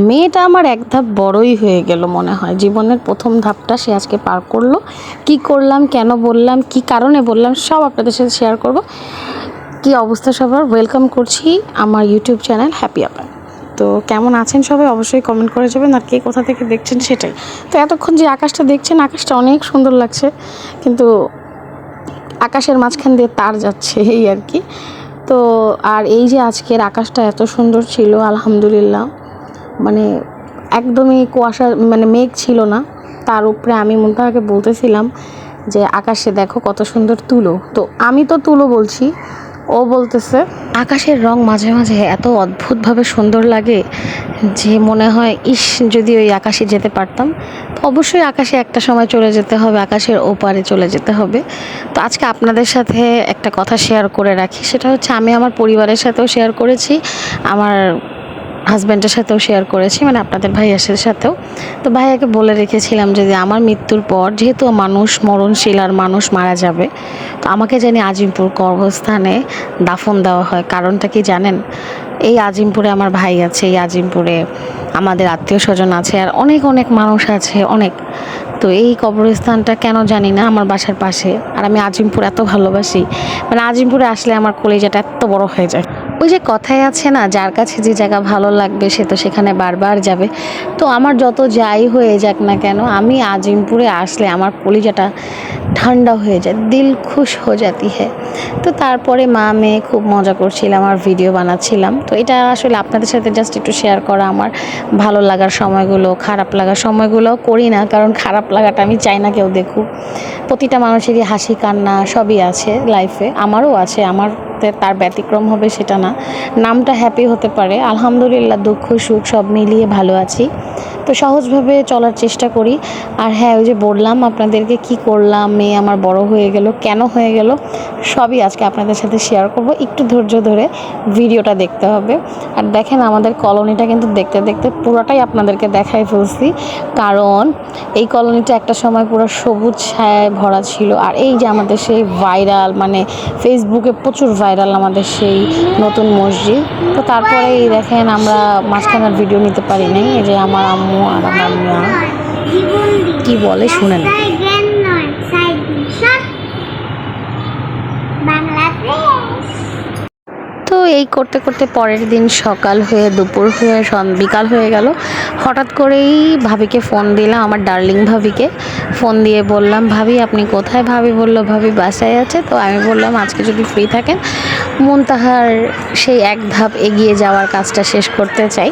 মেয়েটা আমার এক ধাপ বড়ই হয়ে গেল মনে হয়। জীবনের প্রথম ধাপটা সে আজকে পার করলো। কি করলাম, কেন বললাম, কি কারণে বললাম, সব আপনাদের সাথে শেয়ার করব। কি অবস্থা সবার, ওয়েলকাম করছি আমার ইউটিউব চ্যানেল হ্যাপি আপা। তো কেমন আছেন সবাই, অবশ্যই কমেন্ট করে যাবেন, আর কে কোথা থেকে দেখছেন সেটাই। তো এতক্ষণ যে আকাশটা দেখছেন, আকাশটা অনেক সুন্দর লাগছে, কিন্তু আকাশের মাঝখান দিয়ে তার যাচ্ছে, এই আর কি। তো আর এই যে আজকের আকাশটা এত সুন্দর ছিল, আলহামদুলিল্লাহ। মানে একদমই কুয়াশা, মানে মেঘ ছিল না। তার উপরে আমি মুনতাহাকে বলতেছিলাম যে আকাশে দেখো কত সুন্দর তুলো। তো আমি তো তুলো বলছি, ও বলতেছে আকাশের রং মাঝে মাঝে এত অদ্ভুতভাবে সুন্দর লাগে যে মনে হয় ইস, যদি ওই আকাশে যেতে পারতাম। তো অবশ্যই আকাশে একটা সময় চলে যেতে হবে, আকাশের ওপারে চলে যেতে হবে। তো আজকে আপনাদের সাথে একটা কথা শেয়ার করে রাখি, সেটা হচ্ছে আমি আমার পরিবারের সাথেও শেয়ার করেছি, আমার হাজব্যান্ডের সাথেও শেয়ার করেছি, মানে আপনাদের ভাইয়ার সাথেও। তো ভাইয়াকে বলে রেখেছিলাম যে আমার মৃত্যুর পর যেহেতু মানুষ মরণশীল আর মানুষ মারা যাবে, তো আমাকে জানি আজিমপুর কবরস্থানে দাফন দেওয়া হয়। কারণটা কি জানেন? এই আজিমপুরে আমার ভাই আছে, এই আজিমপুরে আমাদের আত্মীয় স্বজন আছে, আর অনেক অনেক মানুষ আছে, অনেক। তো এই কবরস্থানটা কেন জানি না আমার বাসার পাশে, আর আমি আজিমপুর এত ভালোবাসি, মানে আজিমপুরে আসলে আমার কলিজাটা এত বড় হয়ে যায়। ওই যে কথায় আছে না, যার কাছে যে জায়গা ভালো লাগবে সে তো সেখানে বারবার যাবে। তো আমার যত যাই হয়ে যাক না কেন, আমি আজিমপুরে আসলে আমার কলিজাটা ঠান্ডা হয়ে যায়, দিল খুশ হয়ে যাতি হ্যাঁ। তো তারপরে মা মেয়ে খুব মজা করছিলাম আর ভিডিও বানাচ্ছিলাম। তো এটা আসলে আপনাদের সাথে জাস্ট একটু শেয়ার করা, আমার ভালো লাগার সময়গুলো, খারাপ লাগার সময়গুলোও করি না, কারণ খারাপ লাগাটা আমি চাই না কেউ দেখুক। প্রতিটা মানুষেরই হাসি কান্না সবই আছে লাইফে, আমারও আছে, আমার তার ব্যতিক্রম হবে সেটা না। নামটা হ্যাপি হতে পারে, আলহামদুলিল্লাহ, দুঃখ সুখ সব মিলিয়ে ভালো আছি। তো সহজভাবে চলার চেষ্টা করি। আর হ্যাঁ, ওই যে বললাম আপনাদেরকে কি করলাম, মেয়ে আমার বড় হয়ে গেল, কেন হয়ে গেল, সবই আজকে আপনাদের সাথে শেয়ার করব। একটু ধৈর্য ধরে ভিডিওটা দেখতে হবে। আর দেখেন আমাদের কলোনিটা কিন্তু দেখতে দেখতে পুরোটাই আপনাদেরকে দেখাই ফেলছি, কারণ এই কলোনিটা একটা সময় পুরো সবুজ ছায়ায় ভরা ছিল। আর এই যে আমাদের সেই ভাইরাল, মানে ফেসবুকে প্রচুর ভাইরাল আমাদের সেই নতুন মসজিদ। তো তারপরে এই দেখেন আমরা মাঝখানের ভিডিও নিতে পারি নাই, এই যে আমার আম্মু আর আমার মা কি বলে শুনেন। তো এই করতে করতে পরের দিন সকাল হয়ে দুপুর হয়ে বিকাল হয়ে গেল। হঠাৎ করেই ভাবিকে ফোন দিলাম, আমার ডার্লিং ভাবিকে ফোন দিয়ে বললাম ভাবি আপনি কোথায়? ভাবি বললো ভাবি বাসায় আছে। তো আমি বললাম আজকে যদি ফ্রি থাকেন, মুনতাহার সেই এক ধাপ এগিয়ে যাওয়ার কাজটা শেষ করতে চাই।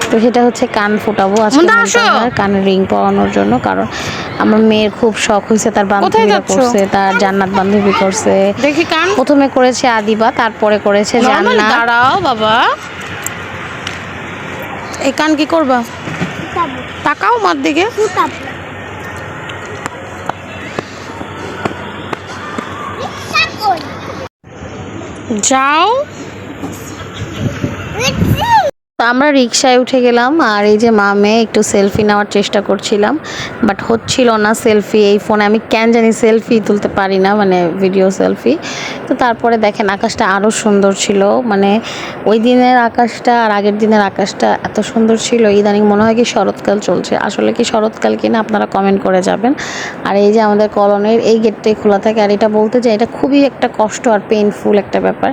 তো সেটা হচ্ছে কান ফোটাবো আজকে, মুনতাহার কানে রিং পরানোর জন্য। কারণ আমার মেয়ের খুব শখ হয়েছে, তার বান্ধবীরা করছে, তার জান্নাত বান্ধবী করছে। প্রথমে করেছে আদিবা, তারপরে করেছে জান্নাত। দাঁড়াও বাবা, এই কান কি করবা? তাকাও মার দিকে। যাও। তো আমরা রিক্সায় উঠে গেলাম, আর এই যে মা মেয়ে একটু সেলফি নেওয়ার চেষ্টা করছিলাম, বাট হচ্ছিল না সেলফি। এই ফোনে আমি কেন জানি সেলফি তুলতে পারি না, মানে ভিডিও সেলফি। তো তারপরে দেখেন আকাশটা আরও সুন্দর ছিল, মানে ওই দিনের আকাশটা আর আগের দিনের আকাশটা এত সুন্দর ছিল। ইদানিং মনে হয় কি শরৎকাল চলছে, আসলে কি শরৎকাল কিনা আপনারা কমেন্ট করে যাবেন। আর এই যে আমাদের কলোনির এই গেটটাই খোলা থাকে, আর এটা বলতে চাই এটা খুবই একটা কষ্ট আর পেইনফুল একটা ব্যাপার।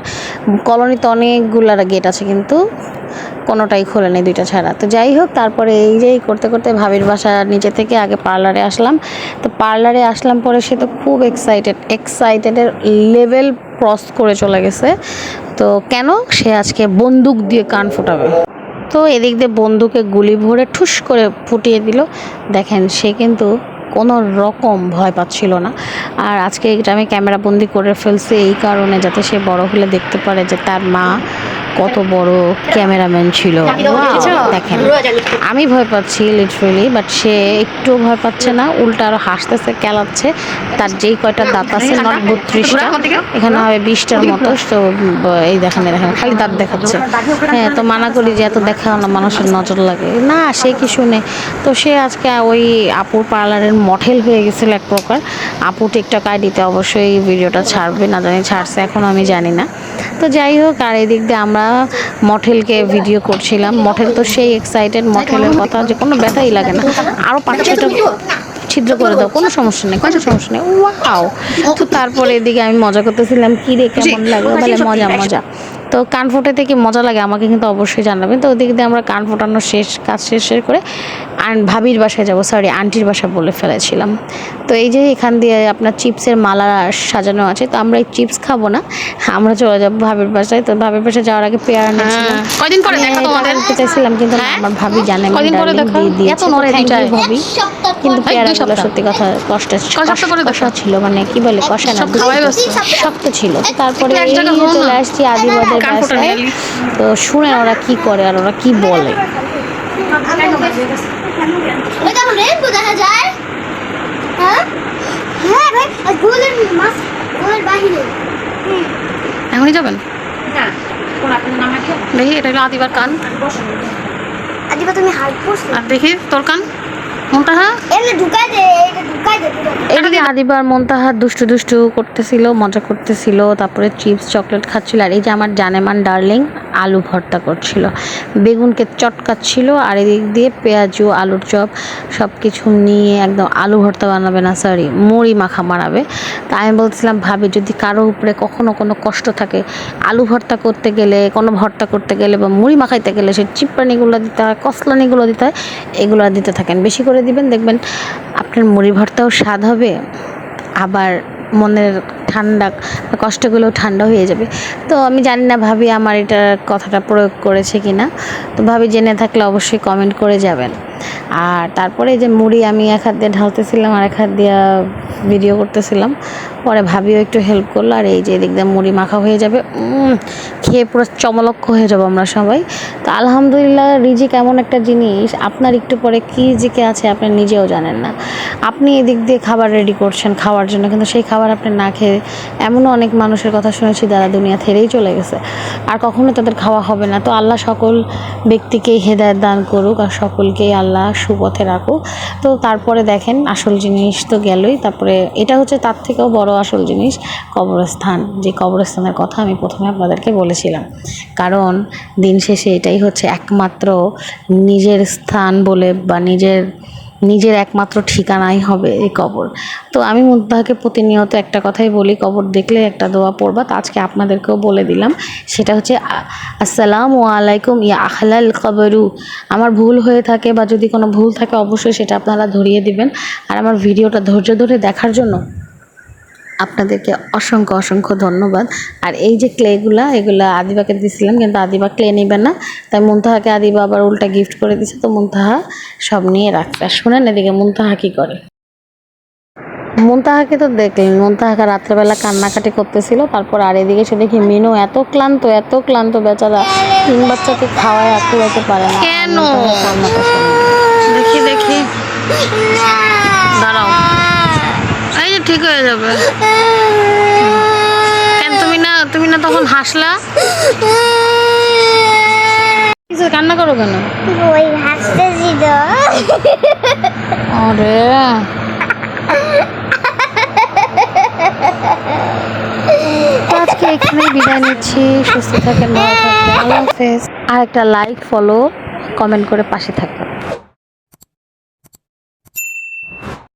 কলোনিতে অনেকগুলো গেট আছে কিন্তু কোনোটাই খোলে নেই, দুইটা ছাড়া। তো যাই হোক, তারপরে এই যে করতে করতে ভাবির বাসা নিচে থেকে আগে পার্লারে আসলাম। তো পার্লারে আসলাম পরে সে তো খুব এক্সাইটেডের লেভেল ক্রস করে চলে গেছে। তো কেন? সে আজকে বন্দুক দিয়ে কান ফোটাবে। তো এদিক দিয়ে বন্দুকে গুলি ভরে ঠুস করে ফুটিয়ে দিল। দেখেন সে কিন্তু কোনো রকম ভয় পাচ্ছিল না। আর আজকে এটা আমি ক্যামেরা বন্দি করে ফেলছি এই কারণে, যাতে সে বড় হলে দেখতে পারে যে তার মা কত বড় ক্যামেরাম্যান ছিল। দেখেন আমি ভয় পাচ্ছি লিটারেলি, বাট সে একটু ভয় পাচ্ছে না, উল্টা আরো হাসতেছে, কেলাচ্ছে। তার যেই কয়টা দাঁত আছে, নট 32টা, এখানে হবে 20টার মতো। তো এই দেখেন খালি দাঁত দেখাচ্ছে। হ্যাঁ, তো মানা করি যে এত দেখাও না, মানুষের নজর লাগে না, সে কি শুনে। তো সে আজকে ওই আপুর পার্লারের মনের মঠেল হয়ে গেছিলো এক প্রকার। আপু টিকটক আইডিতে অবশ্যই এই ভিডিওটা ছাড়বে, না জানি ছাড়ছে এখন আমি জানি না। তো যাই হোক, আর এই দিক দিয়ে আমরা মঠেলকে ভিডিও করছিলাম। মঠেল তো সেই এক্সাইটেড, মঠেলের কথা যে কোনো ব্যথাই লাগে না, আরও 5-6টা ছিদ্র করে দাও, কোনো সমস্যা নেই, কোনো সমস্যা নেই, ওয়াও। তো তারপরে এদিকে আমি মজা করতেছিলাম, কি রে কেমন লাগে, বলে মজা মজা। তো কান ফোটাতে কি মজা লাগে আমাকে কিন্তু অবশ্যই জানাবেন। তো ওদিক দিয়ে আমরা কান ফোটানো কাজ শেষ করে ভাবির বাসায় যাব, সরি আন্টির বাসা বলে ফেলেছিলাম। তো এই যে এখান দিয়ে আপনার চিপসের মালা সাজানো আছে, তো আমরা এই চিপস খাবো না, আমরা চলে যাবো ভাবির বাসায়। তো ভাবির বাসায় যাওয়ার আগে পেয়ারা নিয়েছিলাম, কয়দিন পরে দেখা তোমাদের চাইছিলাম কিন্তু না, আমার ভাবি জানে দিয়ে দিয়েছে, ভাবি। কিন্তু পেয়ারাগুলো সত্যি কথা কষ্ট ছিল, মানে কি বলে কষা না, শক্ত ছিল। তারপরে চলে আসছি আদিবাদের বাসায়। তো শুনে ওরা কি করে আর ওরা কি বলে। এখনই যাবেন? দেখি এটা হলো আদিবার কান, আর দেখি তোর কান মুনতাহা। এদিকে আদিবার মুনতাহা দুষ্টু দুষ্টু করতেছিল, মজা করতেছিল, তারপরে চিপস চকলেট খাচ্ছিল। আর এই যে আমার জানেমান ডার্লিং আলু ভর্তা করছিল, বেগুনকে চটকাচ্ছিল, আর এদিক দিয়ে পেঁয়াজু আলুর চপ সব কিছু নিয়ে একদম আলু ভর্তা বানাবে না, সরি মুড়ি মাখা বানাবে। তা আমি বলছিলাম ভাবি যদি কারো উপরে কখনো কোনো কষ্ট থাকে, আলু ভর্তা করতে গেলে, কোনো ভর্তা করতে গেলে বা মুড়ি মাখাইতে গেলে, সে চিপড়ানিগুলো দিতে হয়, কসলানিগুলো দিতে হয়, এগুলো দিতে থাকেন, বেশি করে দিবেন, দেখবেন আপনার মুড়ি ভর্তাও স্বাদ হবে, আবার মনের ঠান্ডা কষ্টগুলো ঠান্ডা হয়ে যাবে। তো আমি জানি না ভাবি আমার এটা কথাটা প্রয়োগ করেছে কি না, তো ভাবি জেনে থাকলে অবশ্যই কমেন্ট করে যাবেন। আর তারপরে যে মুড়ি আমি এক হাত দিয়ে ঢালতেছিলাম আর এক হাত দিয়ে ভিডিও করতেছিলাম, পরে ভাবিও একটু হেল্প করলো। আর এই যে এদিক দিয়ে মুড়ি মাখা হয়ে যাবে, খেয়ে পুরো চমলক্ষ হয়ে যাবো আমরা সবাই। তো আলহামদুলিল্লাহ, রিজিক এমন একটা জিনিস, আপনার একটু পরে কী রিজিকে আছে আপনি নিজেও জানেন না। আপনি এদিক দিয়ে খাবার রেডি করছেন খাওয়ার জন্য, কিন্তু সেই খাবার আপনি না খেয়ে, এমনও অনেক মানুষের কথা শুনেছি যারা দুনিয়া ছেড়েই চলে গেছে, আর কখনো তাদের খাওয়া হবে না। তো আল্লাহ সকল ব্যক্তিকেই হেদায়েত দান করুক, আর সকলকেই আল্লাহ সুপথে রাখুক। তো তারপরে দেখেন আসল জিনিস তো গেলই, তারপরে এটা হচ্ছে তার থেকেও বড় আসল জিনিস, কবরস্থান। যে কবরস্থানের কথা আমি প্রথমে আপনাদেরকে বলেছিলাম, কারণ দিন শেষে এটাই হচ্ছে একমাত্র নিজের স্থান বলে, বা নিজের একমাত্র ঠিকানাই হবে এই কবর। তো আমি মুনতাহাকে প্রতিনিয়ত একটা কথাই বলি, কবর দেখলে একটা দোয়া পড়বা। তো আজকে আপনাদেরকেও বলে দিলাম, সেটা হচ্ছে আসসালামু আলাইকুম ইয়া আহলাল কবরু। আমার ভুল হয়ে থাকে বা যদি কোনো ভুল থাকে অবশ্যই সেটা আপনারা ধরিয়ে দিবেন। আর আমার ভিডিওটা ধৈর্য ধরে দেখার জন্য আপনাদেরকে অসংখ্য অসংখ্য ধন্যবাদ। আর এই যে ক্লেগুলা, এগুলা আদিবাকে দিয়েছিলাম, কিন্তু আদিবা ক্লে নেবে না, তাই মুনতাহাকে আদিবা আবার উল্টা গিফট করে দিছে। তো মুনতাহা সব নিয়ে রাখছে। আর শোনেন এদিকে মুনতাহা কী করে। মুনতাহাকে তো দেখলেন, মুনতাহাকে রাত্রেবেলা কান্নাকাটি করতেছিল। তারপর আর এদিকে সে দেখি মিনু এত ক্লান্ত বেচারা, 3 বাচ্চাকে খাওয়ায় আর কুড়াতে পারে না। কেন? দেখি দাঁড়াও, এই যে ঠিক হয়ে যাবে। কেন তুমি না তখন হাসলা, কান্না করো কেন? আরে আজকে এখানে বিদায় নিচ্ছি, সুস্থ থাকেন, ভালো থাকবেন, আল্লাহ হাফেজ। আর একটা লাইক ফলো কমেন্ট করে পাশে থাকবেন।